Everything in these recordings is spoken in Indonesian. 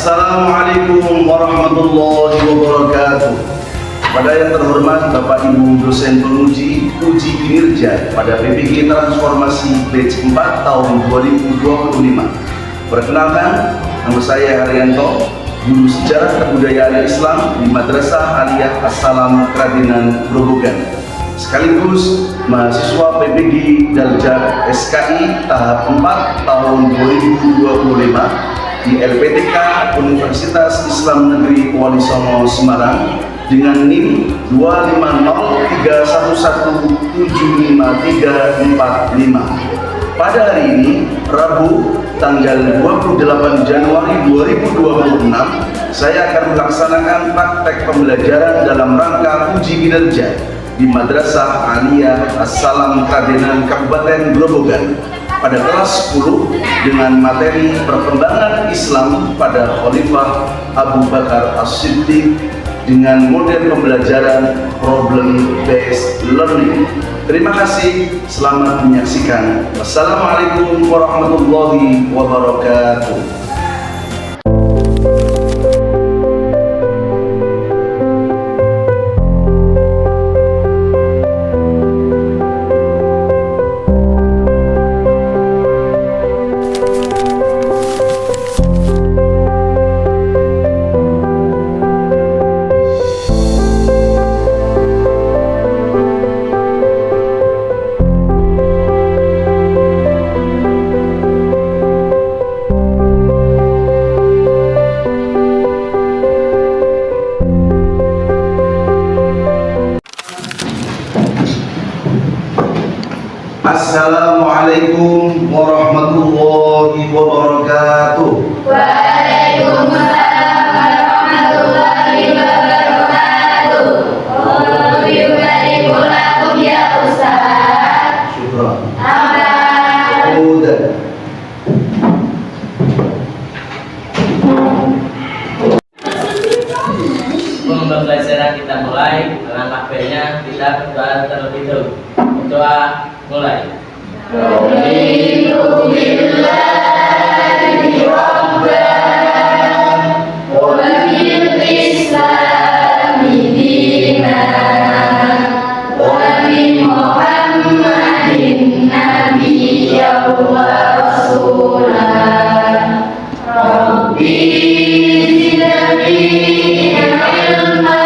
Assalamualaikum warahmatullahi wabarakatuh. Pada yang terhormat Bapak Ibu dosen penguji uji kinerja pada PPG Transformasi Batch 4 tahun 2025. Perkenalkan, nama saya Haryanto, Guru Sejarah Kebudayaan Islam di Madrasah Aliyah As-Salam Kradenan Grobogan, sekaligus mahasiswa PPG Daljak SKI tahap 4 tahun 2025 di LPTK Universitas Islam Negeri Wali Songo Semarang dengan NIM 250175345. Pada hari ini, Rabu, tanggal 28 Januari 2026, saya akan melaksanakan praktek pembelajaran dalam rangka uji kinerja di Madrasah Aliyah As-Salam Kradenan Kabupaten Grobogan pada kelas 10 dengan materi perkembangan Islam pada Khalifah Abu Bakar As-Siddiq dengan model pembelajaran problem based learning. Terima kasih, selamat menyaksikan. Wassalamualaikum warahmatullahi wabarakatuh. Assalamualaikum warahmatullahi wabarakatuh. Waalaikumsalam warahmatullahi wabarakatuh. Allahu yubarikum ya Ustaz. Syukran. Amin. Udah. Pembelajaran kita mulai. Langkah baiknya kita berdoa terlebih dahulu. Doa mulai. Raditu billahi rabban wa bil islami dinan wa bi Muhammadin nabiyyan wa rasulan. Rabbi zidni ilma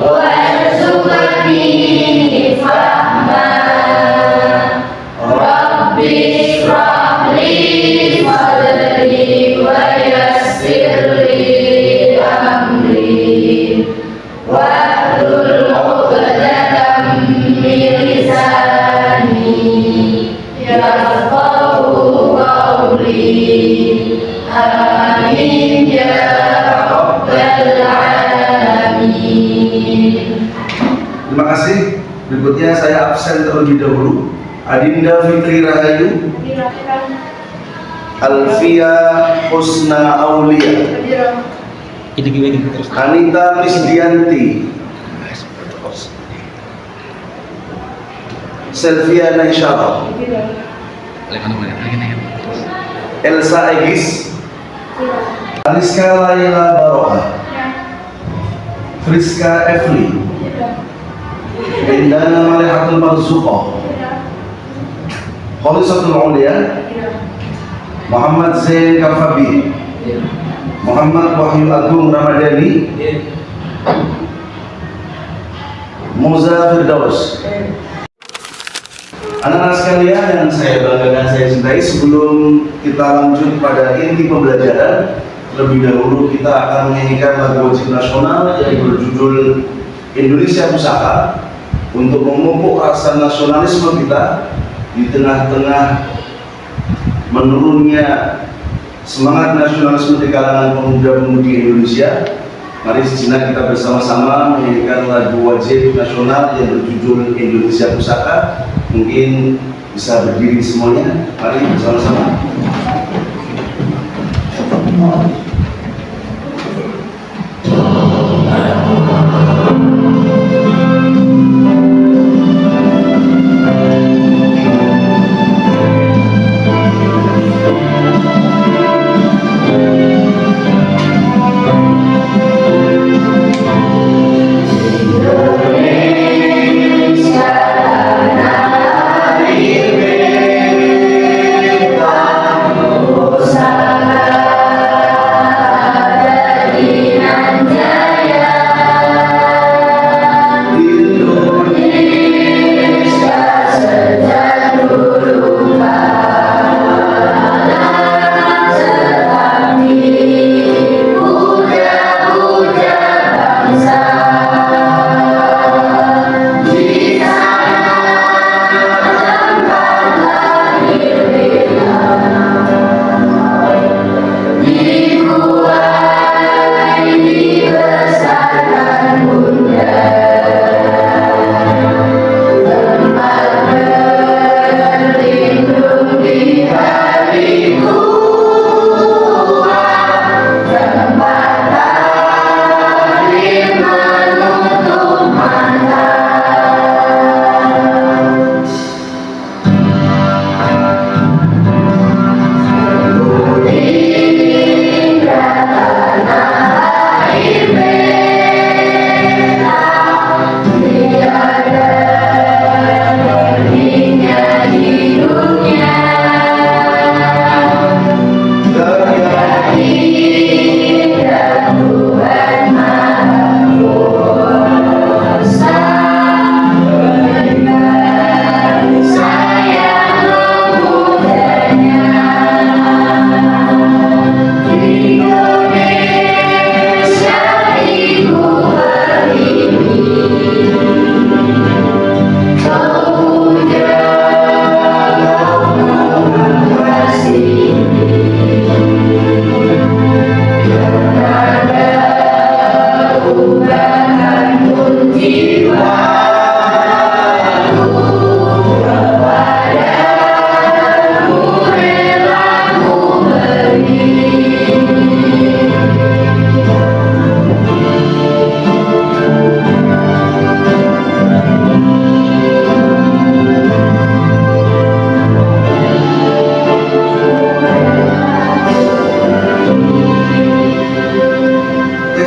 warzuqni fahma. Rabbi shrah li sadri wa yassir li amri wahlul 'uqdatam min lisani yafqahu qawli. Amin ya rabbal alamin. Terima kasih. Berikutnya saya absen terlebih dahulu. Adinda Fitri Rahayu, Alfia Husna Aulia, Anita Misdianti, Selvia Naisyara, Elsa Egis, Aliska Laila Baroha, Friska Efli, Indana Malihatul Marzuqah, Khalisatul Aulia, Muhammad Zain Kafabi, Muhammad Wahyu Agung Ramadhani, Moza Firdaus. Anak-anak sekalian yang saya banggakan, saya cintai, sebelum kita lanjut pada inti pembelajaran, lebih dahulu kita akan menyanyikan lagu wajib nasional yang berjudul Indonesia Pusaka untuk memupuk rasa nasionalisme kita di tengah-tengah menurunnya semangat nasionalisme di kalangan pemuda-pemudi Indonesia. Mari sejenak kita bersama-sama menyanyikan lagu wajib nasional yang berjudul Indonesia Pusaka. Mungkin bisa berdiri semuanya. Mari bersama-sama.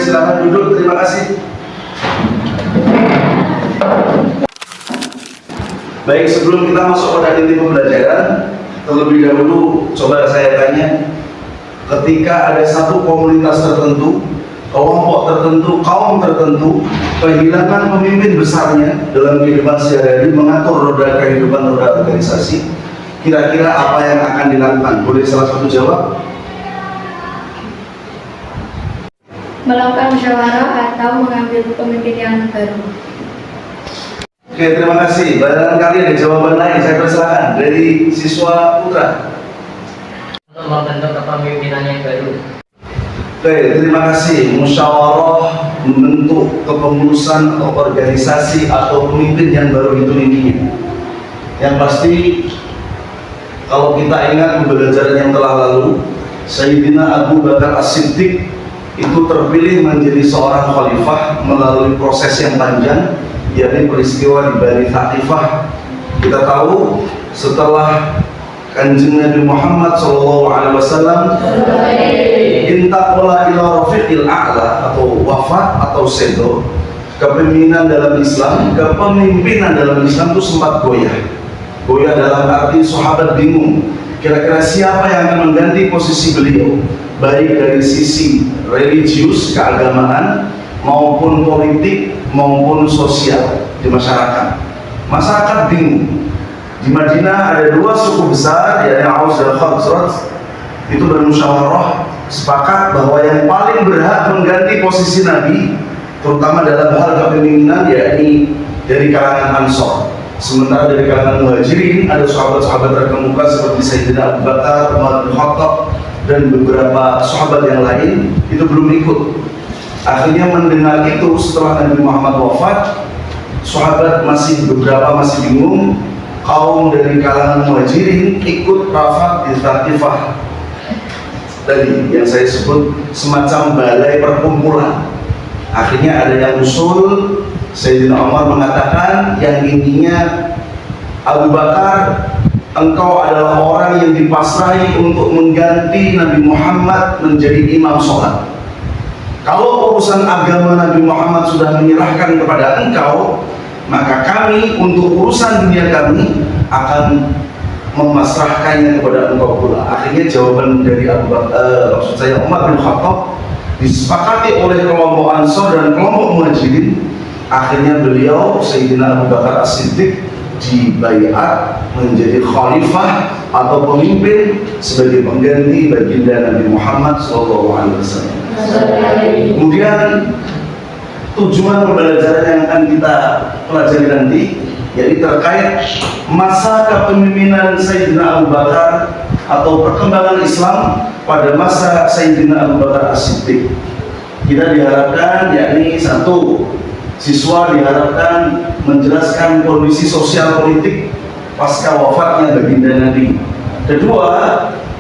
silakan duduk. Terima kasih. Baik, sebelum kita masuk pada inti pembelajaran, terlebih dahulu coba saya tanya, ketika ada satu komunitas tertentu, kelompok tertentu, kaum tertentu kehilangan pemimpin besarnya dalam kehidupan sehari-hari, mengatur roda kehidupan, roda organisasi, kira-kira apa yang akan dilakukan? Boleh salah satu jawab? Melakukan musyawarah atau mengambil pemimpin yang baru. Oke, terima kasih. Barangkali ada jawaban lain, saya persilakan dari siswa Putra. Untuk membentuk kepemimpinan yang baru. Oke, terima kasih. Musyawarah membentuk kepengurusan atau organisasi atau pemimpin yang baru itu intinya. Yang pasti, kalau kita ingat pembelajaran yang telah lalu, Sayyidina Abu Bakar As-Siddiq itu terpilih menjadi seorang khalifah melalui proses yang panjang, yakni peristiwa di Bani Thaqifah. Kita tahu setelah Kanjeng Nabi Muhammad SAW intaqala ila rafiqil a'la atau wafat atau sedo, kepemimpinan dalam Islam itu sempat goyah dalam arti sahabat bingung kira-kira siapa yang akan mengganti posisi beliau, baik dari sisi religius, keagamaan, maupun politik, maupun sosial di masyarakat. Masyarakat bingung. Di Madinah ada dua suku besar, yaitu Aus dan Khazraj, itu bermusyawarah sepakat bahwa yang paling berhak mengganti posisi Nabi, terutama dalam hal kepemimpinan, yakni dari kalangan Ansor. Sementara dari kalangan Muhajirin ada sahabat-sahabat terkemuka seperti Sayyidina Abu Bakar, Umar bin Khattab, dan beberapa sahabat yang lain itu belum ikut. Akhirnya mendengar itu setelah Nabi Muhammad wafat, sahabat beberapa masih bingung. Kaum dari kalangan Muhajirin ikut rapat di Thaqifah tadi yang saya sebut semacam balai perkumpulan. Akhirnya ada yang usul, Sayyidina Umar mengatakan yang intinya, Abu Bakar, engkau adalah orang yang dipasrahi untuk mengganti Nabi Muhammad menjadi imam sholat. Kalau urusan agama Nabi Muhammad sudah menyerahkan kepada engkau, maka kami untuk urusan dunia kami akan memasrahkannya kepada engkau pula. Akhirnya jawaban dari Umar bin Khattab disepakati oleh kelompok Ansor dan kelompok Muhajirin. Akhirnya beliau, Sayyidina Abu Bakar As-Siddiq, dibaiat menjadi khalifah atau pemimpin sebagai pengganti baginda Nabi Muhammad SAW. Kemudian tujuan pembelajaran yang akan kita pelajari nanti, yaitu terkait masa kepemimpinan Sayyidina Abu Bakar atau perkembangan Islam pada masa Sayyidina Abu Bakar As-Siddiq. Kita diharapkan, yakni satu, siswa diharapkan menjelaskan kondisi sosial politik pasca wafatnya baginda Nabi. Kedua,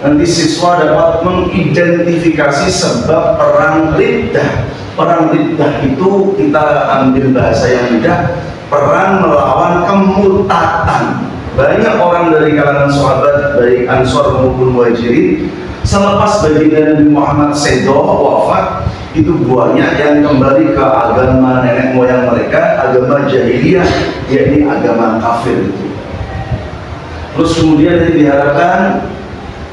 nanti siswa dapat mengidentifikasi sebab perang Riddah. Perang Riddah itu kita ambil bahasa yang mudah, perang melawan kemurtatan. Banyak orang dari kalangan sahabat, baik Ansor maupun Muhajirin, selepas baginda Nabi Muhammad sedo wafat, itu banyak yang kembali ke agama nenek moyang mereka, agama jahiliyah, yakni agama kafir itu. Terus kemudian diharapkan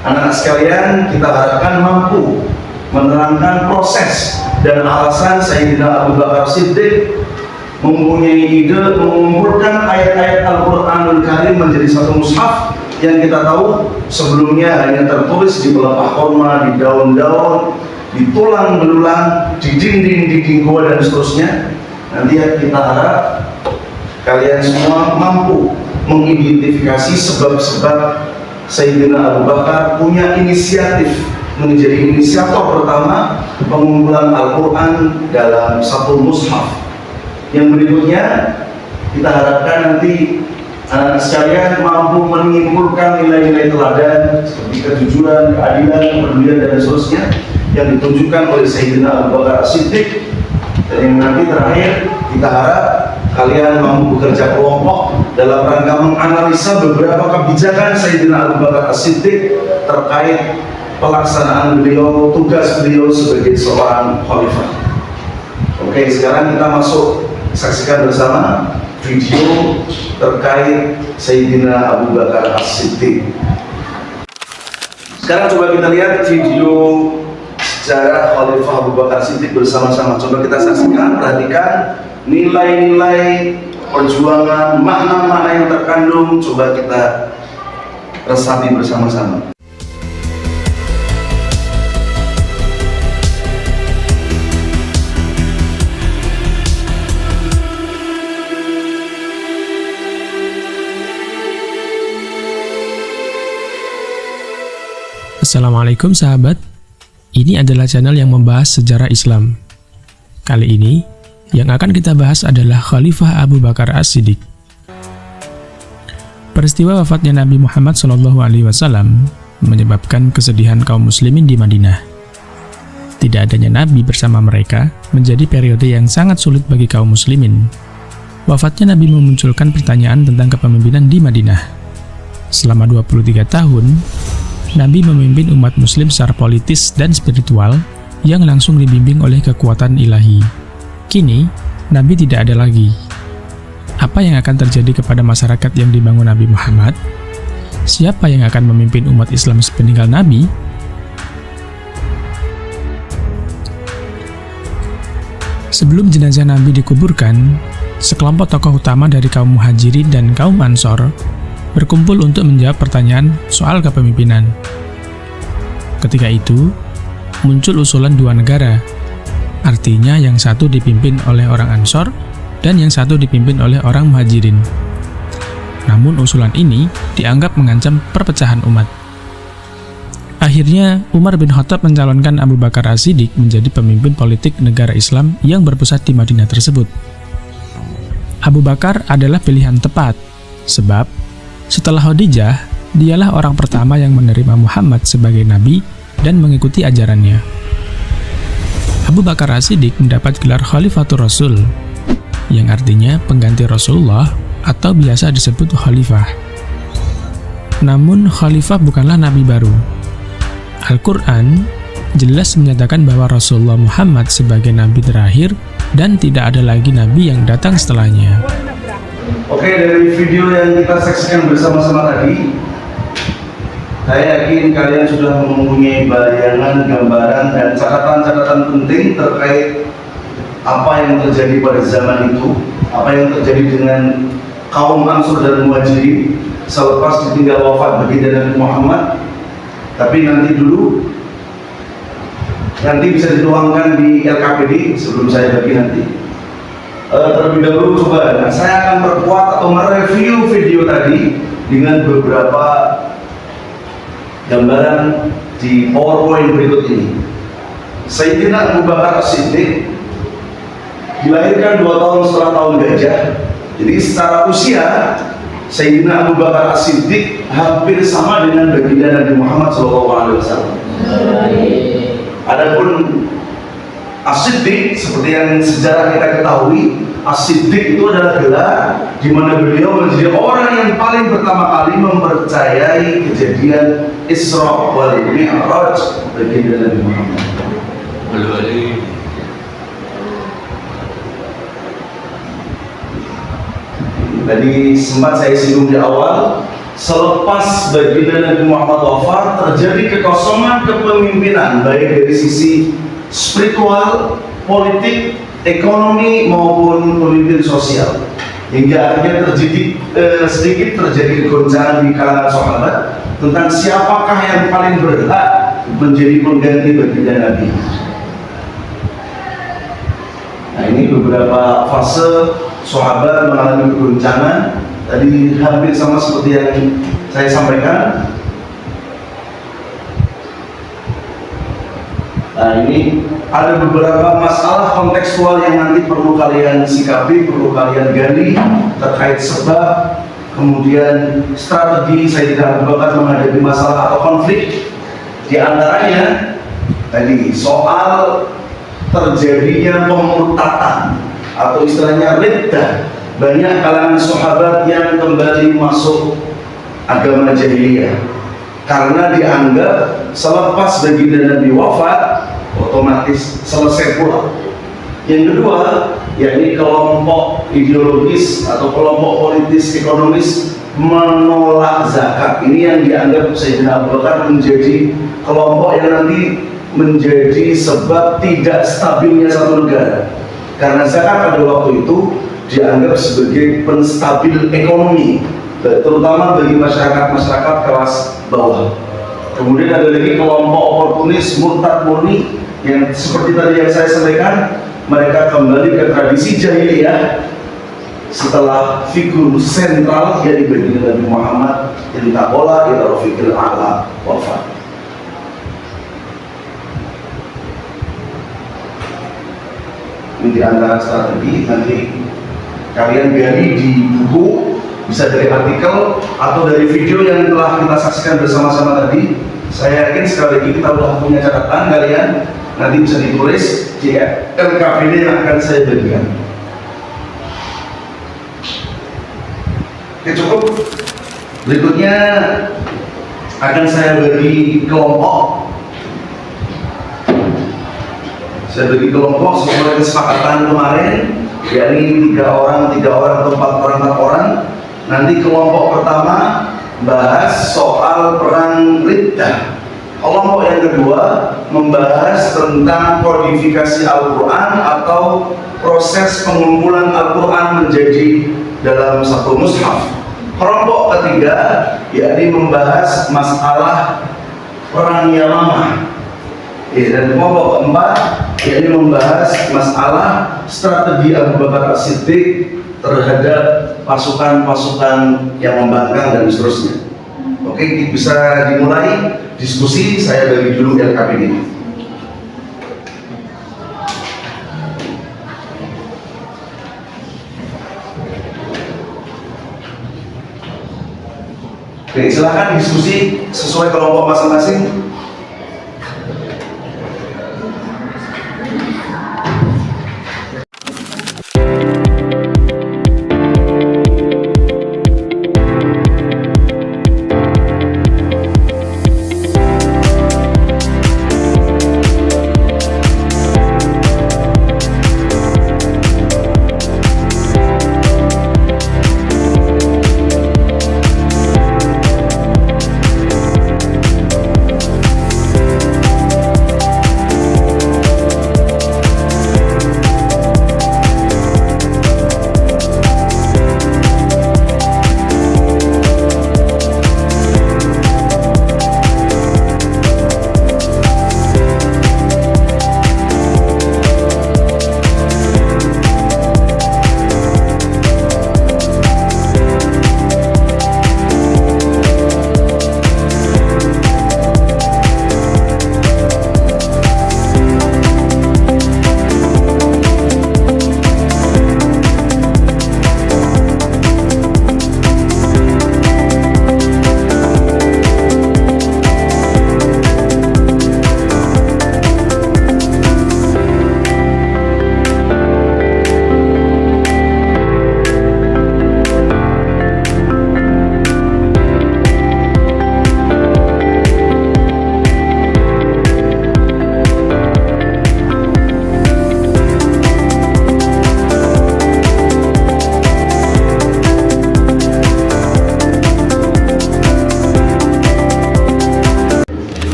anak-anak sekalian, kita harapkan mampu menerangkan proses dan alasan Sayyidina Abu Bakar Siddiq mempunyai ide mengumpulkan ayat-ayat Al-Quranul Karim menjadi satu mushaf yang kita tahu sebelumnya hanya tertulis di pelepah korma, di daun-daun, di tulang belulang, di dinding gua dan seterusnya. Nanti kita harap kalian semua mampu mengidentifikasi sebab-sebab Sayyidina Abu Bakar punya inisiatif menjadi inisiator pertama pengumpulan Al-Quran dalam satu mushaf. Yang berikutnya kita harapkan nanti anak-anak sekalian mampu menyimpulkan nilai-nilai teladan seperti kejujuran, keadilan, kepedulian dan seterusnya yang ditunjukkan oleh Sayyidina Abu Bakar As-Siddiq. Dan yang nanti terakhir kita harap kalian mampu bekerja kelompok dalam rangka menganalisa beberapa kebijakan Sayyidina Abu Bakar As-Siddiq terkait pelaksanaan beliau, tugas beliau sebagai seorang khalifah. Oke, sekarang kita masuk saksikan bersama video terkait Sayyidina Abu Bakar As-Siddiq. Sekarang coba kita lihat video sejarah Khalifah Abu Bakar Siddiq bersama-sama. Coba kita saksikan, perhatikan nilai-nilai perjuangan, makna-makna yang terkandung. Coba kita resapi bersama-sama. Assalamualaikum sahabat, ini adalah channel yang membahas sejarah Islam. Kali ini, yang akan kita bahas adalah Khalifah Abu Bakar As-Siddiq. Peristiwa wafatnya Nabi Muhammad SAW menyebabkan kesedihan kaum muslimin di Madinah. Tidak adanya Nabi bersama mereka menjadi periode yang sangat sulit bagi kaum muslimin. Wafatnya Nabi memunculkan pertanyaan tentang kepemimpinan di Madinah. Selama 23 tahun, Nabi memimpin umat muslim secara politis dan spiritual yang langsung dibimbing oleh kekuatan ilahi. Kini, Nabi tidak ada lagi. Apa yang akan terjadi kepada masyarakat yang dibangun Nabi Muhammad? Siapa yang akan memimpin umat Islam sepeninggal Nabi? Sebelum jenazah Nabi dikuburkan, sekelompok tokoh utama dari kaum Muhajirin dan kaum Ansor berkumpul untuk menjawab pertanyaan soal kepemimpinan. Ketika itu, muncul usulan dua negara, artinya yang satu dipimpin oleh orang Ansor dan yang satu dipimpin oleh orang Muhajirin. Namun usulan ini dianggap mengancam perpecahan umat. Akhirnya, Umar bin Khattab mencalonkan Abu Bakar As-Siddiq menjadi pemimpin politik negara Islam yang berpusat di Madinah tersebut. Abu Bakar adalah pilihan tepat, sebab setelah Khadijah, dialah orang pertama yang menerima Muhammad sebagai nabi dan mengikuti ajarannya. Abu Bakar As-Siddiq mendapat gelar Khalifatur Rasul, yang artinya pengganti Rasulullah atau biasa disebut khalifah. Namun, khalifah bukanlah nabi baru. Al-Quran jelas menyatakan bahwa Rasulullah Muhammad sebagai nabi terakhir dan tidak ada lagi nabi yang datang setelahnya. Oke, dari video yang kita saksikan bersama-sama tadi, saya yakin kalian sudah mempunyai bayangan, gambaran, dan catatan-catatan penting terkait apa yang terjadi pada zaman itu, apa yang terjadi dengan kaum Ansor dan Muhajirin selepas ditinggal wafat baginda Nabi Muhammad. Tapi nanti bisa dituangkan di LKPD sebelum saya bagi nanti. Terlebih dahulu coba, saya akan perkuat atau mereview video tadi dengan beberapa gambaran di PowerPoint berikut ini. Sayyidina Abu Bakar As-Siddiq dilahirkan 2 tahun setelah tahun gajah. Jadi secara usia Sayyidina Abu Bakar As-Siddiq hampir sama dengan baginda Nabi Muhammad SAW. Adapun As-Siddiq, seperti yang sejarah kita ketahui, As-Siddiq itu adalah gelar di mana beliau menjadi orang yang paling pertama kali mempercayai kejadian Isra wal Mi'raj baginda Nabi Muhammad. Tadi sempat saya singgung di awal, selepas baginda Nabi Muhammad wafat, terjadi kekosongan kepemimpinan baik dari sisi spiritual, politik, ekonomi maupun pemimpin sosial, hingga akhirnya sedikit terjadi kegoncangan di kalangan sahabat tentang siapakah yang paling berhak menjadi pengganti baginda Nabi. Nah, ini beberapa fase sahabat mengalami kegoncangan. Tadi hampir sama seperti yang saya sampaikan. Nah, ini ada beberapa masalah kontekstual yang nanti perlu kalian sikapi, perlu kalian gali terkait sebab, kemudian strategi Sayyidina Abu Bakar menghadapi masalah atau konflik. Di antaranya tadi soal terjadinya pemurtatan atau istilahnya riddah, banyak kalangan sahabat yang kembali masuk agama jahiliyah karena dianggap selepas baginda Nabi wafat otomatis selesai pula. Yang kedua, yakni kelompok ideologis atau kelompok politis ekonomis menolak zakat. Ini yang dianggap Sayyidina Abu Bakar menjadi kelompok yang nanti menjadi sebab tidak stabilnya satu negara. Karena zakat pada waktu itu dianggap sebagai penstabil ekonomi, terutama bagi masyarakat kelas bawah. Kemudian ada lagi kelompok oportunis murtad murni yang seperti tadi yang saya sampaikan, mereka kembali ke tradisi jahiliyah setelah figur sentral yang dibagi Nabi Muhammad yang takola ila rafiqil a'la wafat. Ini di antara strategi, nanti kalian gali di buku, bisa dari artikel atau dari video yang telah kita saksikan bersama-sama tadi. Saya yakin sekali lagi kita sudah punya catatan, kalian nanti bisa ditulis di LKPD yang akan saya bagikan. Oke, cukup. Berikutnya akan saya bagi kelompok. Saya bagi kelompok sesuai kesepakatan kemarin, yakni 3 orang atau 4 orang. Nanti kelompok pertama bahas soal perang Riddah. Kelompok yang kedua membahas tentang kodifikasi Al-Quran atau proses pengumpulan Al-Quran menjadi dalam satu mushaf. Kelompok ketiga yakni membahas masalah perang Yamamah. Dan kelompok keempat yakni membahas masalah strategi Abu Bakar As-Siddiq terhadap pasukan-pasukan yang membangkang dan seterusnya. Oke, bisa dimulai diskusi. Saya bagi dulu LKPD. Oke, silakan diskusi sesuai kelompok masing-masing.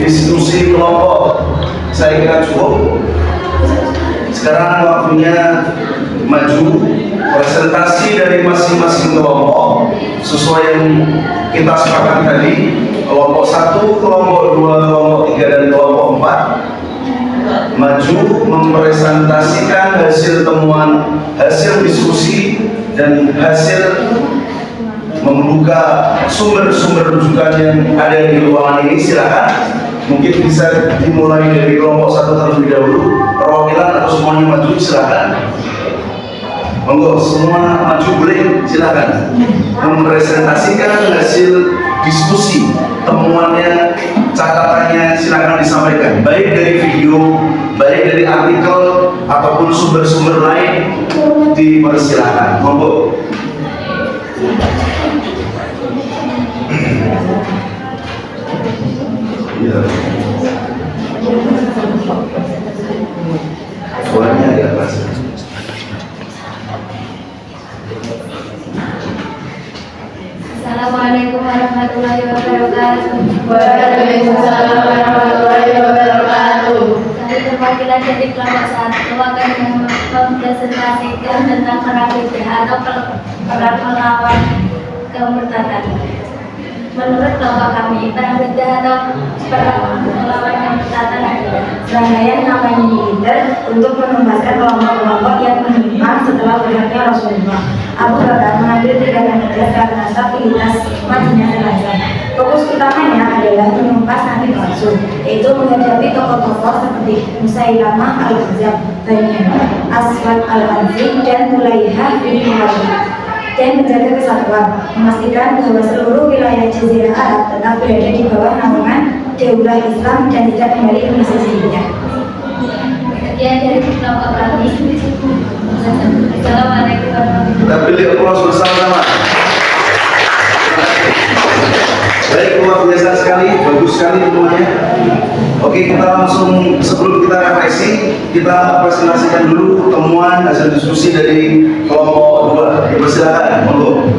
Diskusi kelompok saya kira cukup. Sekarang waktunya maju presentasi dari masing-masing kelompok sesuai yang kita sepakati tadi. Kelompok 1, kelompok 2, kelompok 3 dan kelompok 4 maju mempresentasikan hasil temuan, hasil diskusi dan hasil membuka sumber-sumber rujukan yang ada di ruangan ini. Silakan, mungkin bisa dimulai dari kelompok 1 terlebih dahulu. Perwakilan atau semuanya maju, silakan. Monggo semua maju, boleh, silakan mempresentasikan hasil diskusi, temuannya, catatannya, silakan disampaikan, baik dari video, baik dari artikel ataupun sumber-sumber lain, dipersilakan. Monggo. Ya. Suaranya ya. kelompok 1 akan mempresentasikan tentang perang Riddah atau perang melawan kemurtadan. Menurut kelompok kami, perang Riddah atau perang melawan kemurtadan adalah rangkaian kampanye militer untuk menuntaskan kelompok-kelompok yang menyimpang setelah berhentinya Rasulullah. Abu Bakar mengambil tindakan tegas karena stabilitas Madinah terancam. Fokus utamanya adalah menumpas Nabi palsu, yaitu menghadapi tokoh-tokoh seperti Musailamah al-Kadzdzab, Bani Aswad al-Ansi, dan Mulaihah bin Muawiyah, dan menjaga kesatuan, memastikan bahwa seluruh wilayah Jazirah Arab tetap berada di bawah naungan Daulah Islam dan tidak kembali ke Mesir sebelumnya. Sekian dari kelompok kami. Assalamualaikum warahmatullahi Kita pilih aplaus bersama-sama. Baik, luar biasa sekali, bagus sekali semuanya. Oke, kita langsung sebelum kita refleksi, kita presentasikan dulu temuan hasil diskusi dari kelompok 2. Persilakan, monggo.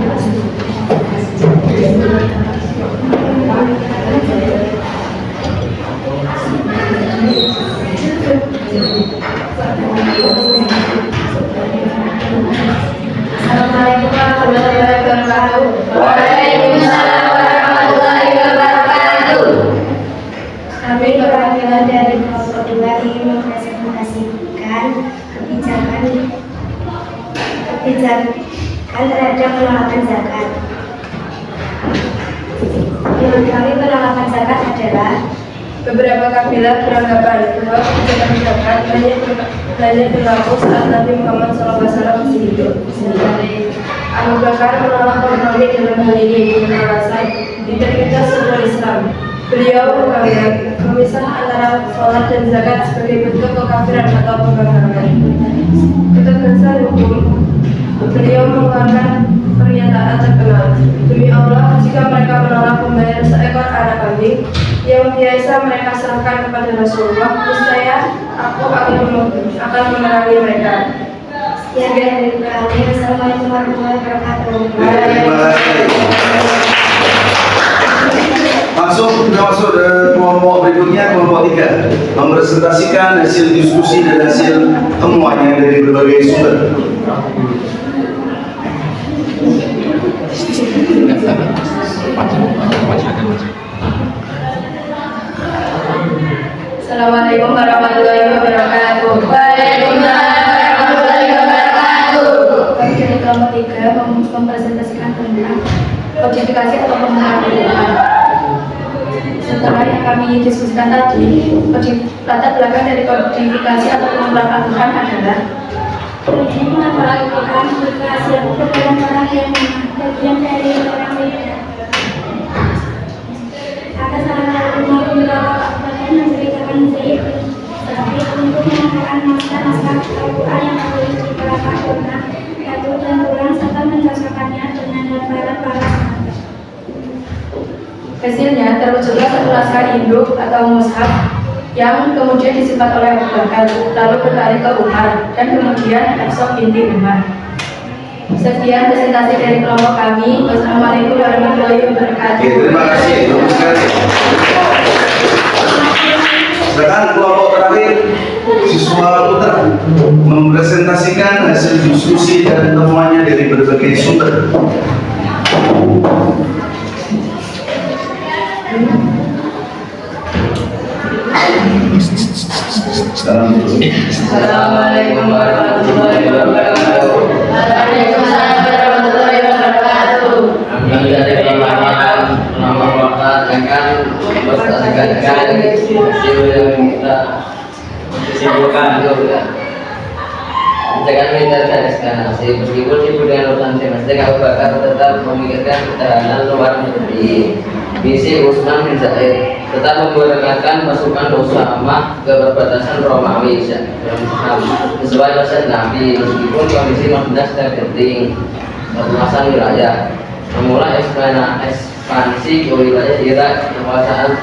Assalamualaikum warahmatullahi wabarakatuh. Waalaikumsalam warahmatullahi wabarakatuh. Kami perwakilan dari kelompok 2 ingin mempresentasikan kebijakan terhadap penolakan zakat. Menurut kami penolakan zakat adalah beberapa kabilah beranggapan bahwa kebijakan zakat hanya berlaku saat Nabi Muhammad SAW masih hidup. Abu Bakar menolak kompromi dalam hal ini dengan alasan integritas sebuah Islam. Beliau menganggap memisah antara sholat dan zakat sebagai bentuk kekafiran atau pembangkangan. Ketegasan hukum. Beliau mengeluarkan pernyataan terkenal, demi Allah, jika mereka menolak membayar seekor anak kambing yang biasa mereka serahkan kepada Rasulullah, niscaya aku akan memerangi mereka. Ya, dari kami. Assalamualaikum warahmatullahi wabarakatuh. Terima kasih. Kita masuk ke kelompok berikutnya, kelompok 3, mempresentasikan hasil diskusi dan hasil temuannya dari berbagai sumber. Assalamualaikum warahmatullahi wabarakatuh. Waalaikumsalam warahmatullahi wabarakatuh. Kami dari kelompok 3 mempresentasikan tentang kodifikasi atau pembukaan kehidupan. Setelah yang kami diskusikan tadi, latar belakang dari kodifikasi atau pengumpulan Al-Quran adalah Ini melakukan hasil kepada orang yang bagian dari orang Riddah. Akan salah satu bagian menceritakan Zaid, tetapi untuk menggunakan naskah Al-Quran yang tertulis di belakang Quran, yaitu dan Quran serta mencocokannya dengan hafalan para sahabat. hasilnya terwujudlah satu naskah induk atau mushaf yang kemudian disifat oleh Abu Bakar, lalu beralih ke Umar, dan kemudian Hafsah binti Umar. Sekian presentasi dari kelompok kami. Wassalamualaikum warahmatullahi wabarakatuh. Oke, terima kasih. Bagus sekali. Sedangkan kelompok terakhir, siswa putra mempresentasikan hasil diskusi dan temuannya dari berbagai sumber. Assalamualaikum warahmatullahi wabarakatuh. Waalaikumsalam warahmatullahi wabarakatuh. Kami dari pemahaman nomor waktu akan mempresentasikan hasil yang kita simpulkan juga. Jangan militer dari sekarang sih, meskipun sibuk dengan urusan semester, Abu Bakar tetap memikirkan pertahanan luar negeri. Misi Utsman bin Zaid tetap memberangkatkan pasukan Usama ke perbatasan Romawi sesuai wasiat Nabi, meskipun kondisi Madinah sedang genting perluasan wilayah, memulai ekspansi ke wilayah Irak kekuasaan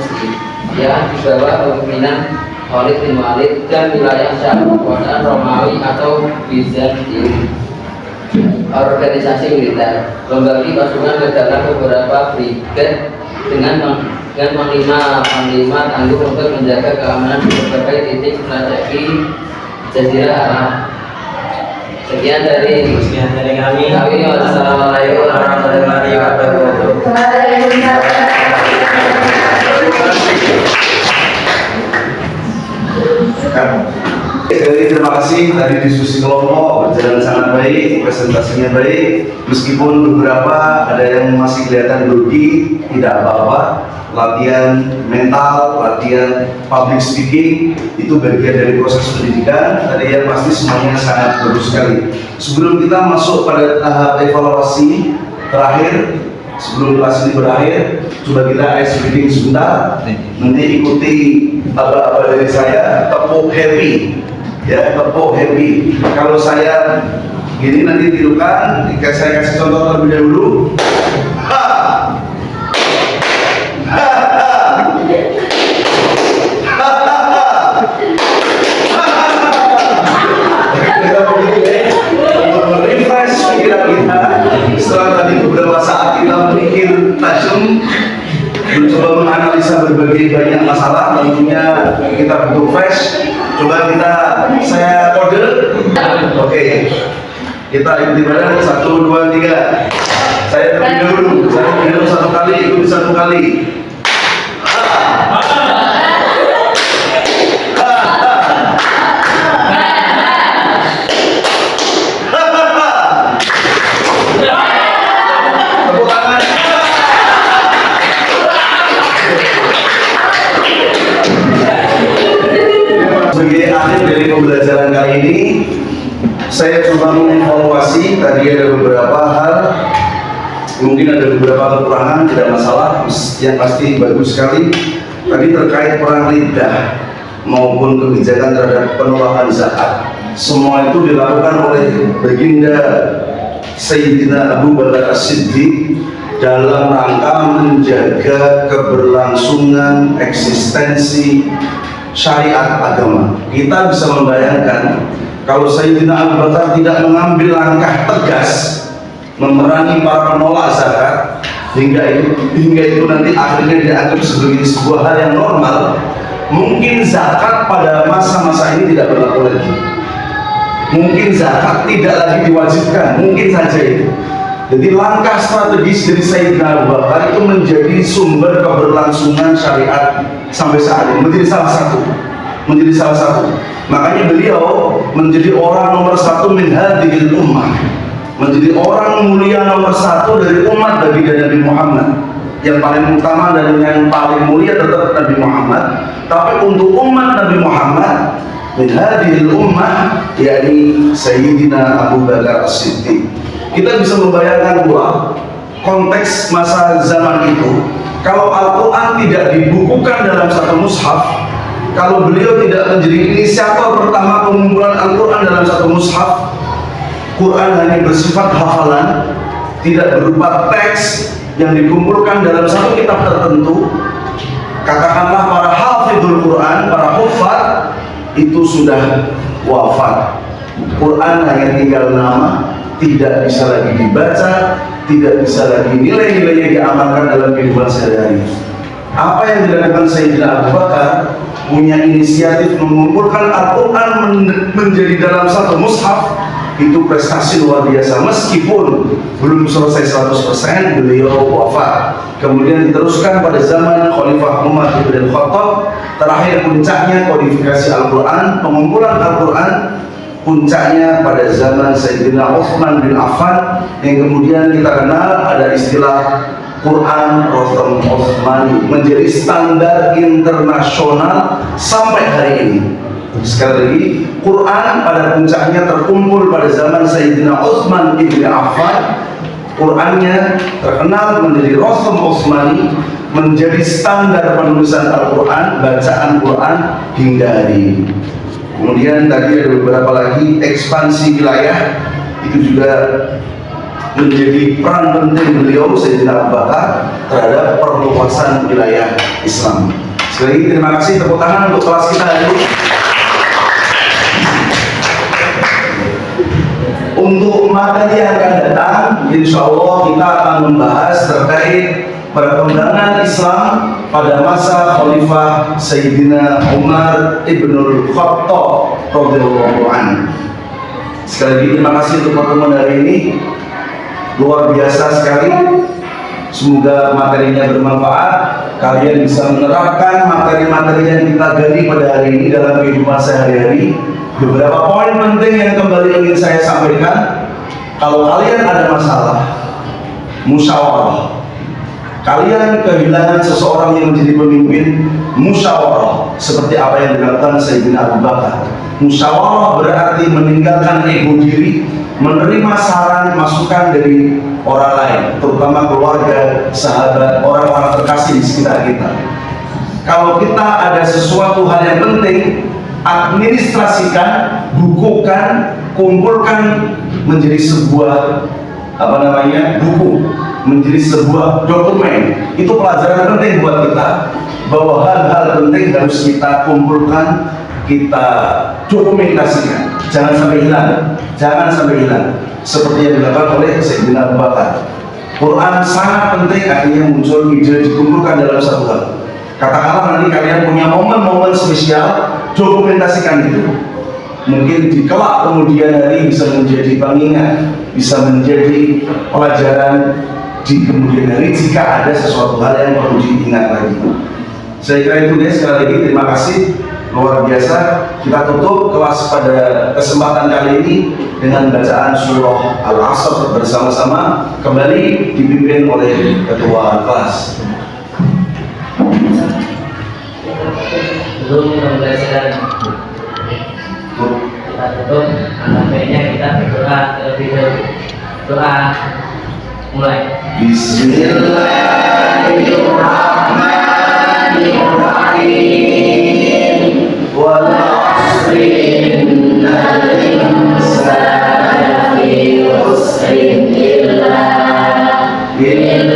yang di bawah kepemimpinan Khalid bin Walid dan wilayah Syam kekuasaan Romawi atau Bizantium. Organisasi militer membagi pasukan ke dalam beberapa brigade dengan panglima tangguh untuk menjaga keamanan di berbagai titik strategi Jazirah Arab. Sekian dari kami. Wassalamualaikum warahmatullahi wabarakatuh. Jadi terima kasih tadi diskusi kelompok berjalan sangat baik, presentasinya baik. Meskipun beberapa ada yang masih kelihatan grogi, tidak apa-apa. Latihan mental, latihan public speaking itu bagian dari proses pendidikan. Tadi yang pasti semuanya sangat bagus sekali. Sebelum kita masuk pada tahap evaluasi terakhir, sebelum kelas ini berakhir, coba kita ice breathing sebentar. Nanti ikuti apa-apa dari saya, tepuk happy. Ya, tepuk happy. Kalau saya gini nanti tirukan, jika saya kasih contoh terlebih dahulu. Ha! Ha! Ha! Kita untuk merefresh pikiran kita setelah tadi beberapa saat kita memikir tajam, mencoba menganalisa berbagai banyak masalah. Tentunya kita butuh fresh. Coba saya kode. Oke. Kita ikuti bareng 1, 2, 3. Saya terlebih dulu satu kali, ikuti satu kali. Tepuk tangan. Sebagai akhir dari pembelajaran kali ini, saya coba mengevaluasi. Tadi ada beberapa hal, mungkin ada beberapa kekurangan, tidak masalah. Yang pasti bagus sekali. Tadi terkait perang riddah maupun kebijakan terhadap penolakan zakat, semua itu dilakukan oleh baginda Sayyidina Abu Bakar As-Siddiq dalam rangka menjaga keberlangsungan eksistensi syariat agama. Kita bisa membayangkan kalau Sayyidina Abu Bakar tidak mengambil langkah tegas memerangi para penolak zakat, hingga itu nanti akhirnya dianggap sebagai sebuah hal yang normal, mungkin zakat pada masa-masa ini tidak berlaku lagi. Mungkin zakat tidak lagi diwajibkan, mungkin saja itu. Jadi langkah strategis dari Sayyidina Abu Bakar itu menjadi sumber keberlangsungan syariat sampai saat ini, menjadi salah satu. Makanya beliau menjadi orang nomor 1 min hadhil ummah, menjadi orang mulia nomor 1 dari umat baginda Nabi Muhammad. Yang paling utama dan yang paling mulia tetap Nabi Muhammad, tapi untuk umat Nabi Muhammad min hadhil ummah, yakni Sayyidina Abu Bakar As-Siddiq. Kita bisa membayangkan pula konteks masa zaman itu, kalau Al-Quran tidak dibukukan dalam satu mushaf, kalau beliau tidak menjadi inisiator pertama pengumpulan Al-Quran dalam satu mushaf, Quran hanya bersifat hafalan, tidak berupa teks yang dikumpulkan dalam satu kitab tertentu, katakanlah para hafidhul Quran, para hufad itu sudah wafat. Quran hanya tinggal nama, tidak bisa lagi dibaca, tidak bisa lagi nilai-nilai yang diamalkan dalam kehidupan sehari-hari. Apa yang dilakukan Sayyidina Abu Bakar, punya inisiatif mengumpulkan Al-Quran menjadi dalam satu mushaf, itu prestasi luar biasa. Meskipun belum selesai 100%, beliau wafat. Kemudian diteruskan pada zaman Khalifah Umar bin Khattab. Terakhir puncaknya kodifikasi Al-Quran, pengumpulan Al-Quran, puncaknya pada zaman Sayyidina Utsman bin Affan, yang kemudian kita kenal ada istilah Quran Rotem Utsmani, menjadi standar internasional sampai hari ini. Sekali lagi, Quran pada puncaknya terkumpul pada zaman Sayyidina Utsman bin Affan. Qurannya terkenal menjadi Rotem Utsmani, menjadi standar penulisan Al-Quran, bacaan Quran hingga hari ini. Kemudian tadi ada beberapa lagi ekspansi wilayah, itu juga menjadi peran penting beliau Sayyidina Abu Bakar terhadap perluasan wilayah Islam. Sekali lagi terima kasih, tepuk tangan untuk kelas kita hari ini. Untuk materi yang akan datang, insya Allah kita akan membahas terkait perkembangan Islam pada masa Khalifah Sayyidina Umar Ibnul Khattab radhiyallahu anhu. Sekali lagi terima kasih untuk pertemuan hari ini, luar biasa sekali. Semoga materinya bermanfaat, kalian bisa menerapkan materi-materi yang kita gali pada hari ini dalam kehidupan sehari-hari. Beberapa poin penting yang kembali ingin saya sampaikan. Kalau kalian ada masalah, musyawarah. Kalian kehilangan seseorang yang menjadi pemimpin, musyawarah. Seperti apa yang dilakukan Sayyidina Abu Bakar. Musyawarah berarti meninggalkan ego diri, menerima saran, masukan dari orang lain, terutama keluarga, sahabat, orang-orang terkasih di sekitar kita. Kalau kita ada sesuatu hal yang penting, administrasikan, bukukan, kumpulkan menjadi sebuah buku, menjadi sebuah dokumen. Itu pelajaran penting buat kita, bahwa hal-hal penting harus kita kumpulkan, kita dokumentasikan. Jangan sampai hilang, jangan sampai hilang. Seperti yang dilakukan oleh Sayyidina Abu Bakar. Quran sangat penting, akhirnya muncul ide dikumpulkan dalam satu hal. Katakanlah nanti kalian punya momen-momen spesial, dokumentasikan itu. Mungkin di kelak kemudian hari bisa menjadi pengingat, bisa menjadi pelajaran di kemudian hari jika ada sesuatu hal yang perlu diingat lagi. Saya kira itu guys, sekali lagi terima kasih, luar biasa. Kita tutup kelas pada kesempatan kali ini dengan bacaan surah Al-Asr bersama-sama, kembali dipimpin oleh ketua kelas. Sebelum pembelajaran kita tutup, alhamdulillah kita berdoa terlebih dahulu. Doa mulai. Bismillahirrahmanirrahim. Wal 'asri innal insana lafi khusrin illa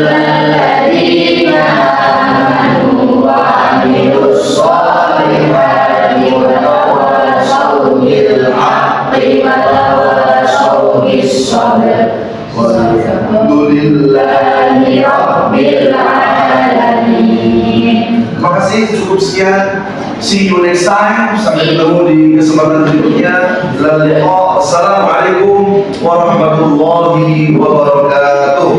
alladziina amanu wa 'amilus shalihati wa tawassaw bil haqqi wa tawassaw bis sabr. Walhamdulillahi rabbil alamin. Terima kasih, cukup sekian. See you next time. Sampai ketemu di kesempatan berikutnya. Assalamualaikum warahmatullahi wabarakatuh.